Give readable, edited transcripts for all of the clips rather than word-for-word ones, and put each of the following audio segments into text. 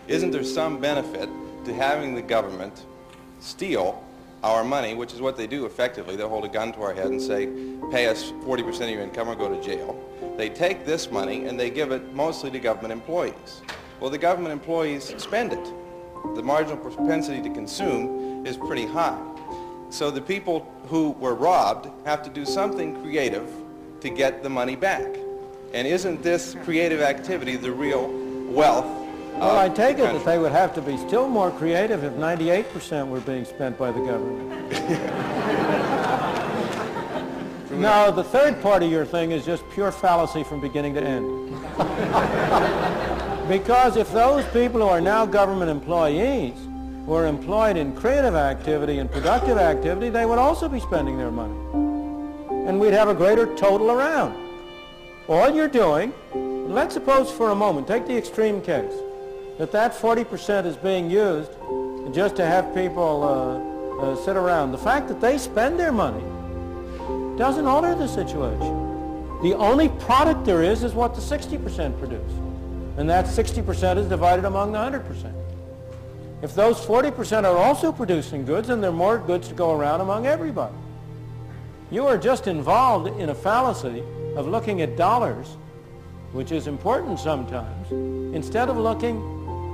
Isn't there some benefit to having the government steal our money, which is what they do effectively? They'll hold a gun to our head and say, pay us 40% of your income or go to jail. They take this money and they give it mostly to government employees. Well, the government employees spend it. The marginal propensity to consume is pretty high. So the people who were robbed have to do something creative to get the money back. And isn't this creative activity the real wealth of Well, I take the it country? that they would have to be still more creative if 98% were being spent by the government. No, the third part of your thing is just pure fallacy from beginning to end. Because if those people who are now government employees were employed in creative activity and productive activity, they would also be spending their money. And we'd have a greater total around. All you're doing, let's suppose for a moment, take the extreme case, that 40% is being used just to have people sit around. The fact that they spend their money doesn't alter the situation. The only product there is what the 60% produce. And that 60% is divided among the 100%. If those 40% are also producing goods, then there are more goods to go around among everybody. You are just involved in a fallacy of looking at dollars, which is important sometimes, instead of looking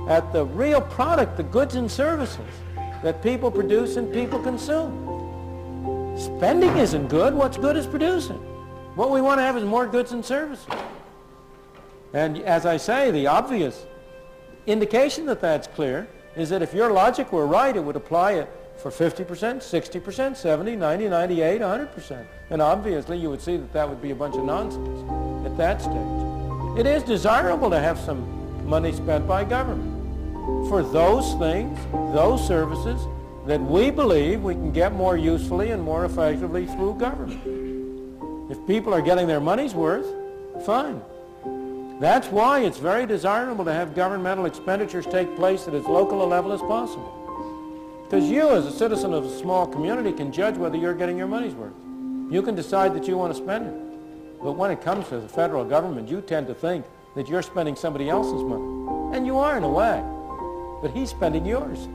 at the real product, the goods and services that people produce and people consume. Spending isn't good. What's good is producing. What we want to have is more goods and services. And as I say, the obvious indication that that's clear is that if your logic were right, it would apply it for 50%, 60%, 70, 90, 98, 100%. And obviously you would see that that would be a bunch of nonsense at that stage. It is desirable to have some money spent by government for those things, those services that we believe we can get more usefully and more effectively through government. If people are getting their money's worth, fine. That's why it's very desirable to have governmental expenditures take place at as local a level as possible. Because you, as a citizen of a small community, can judge whether you're getting your money's worth. You can decide that you want to spend it. But when it comes to the federal government, you tend to think that you're spending somebody else's money. And you are in a way. But he's spending yours.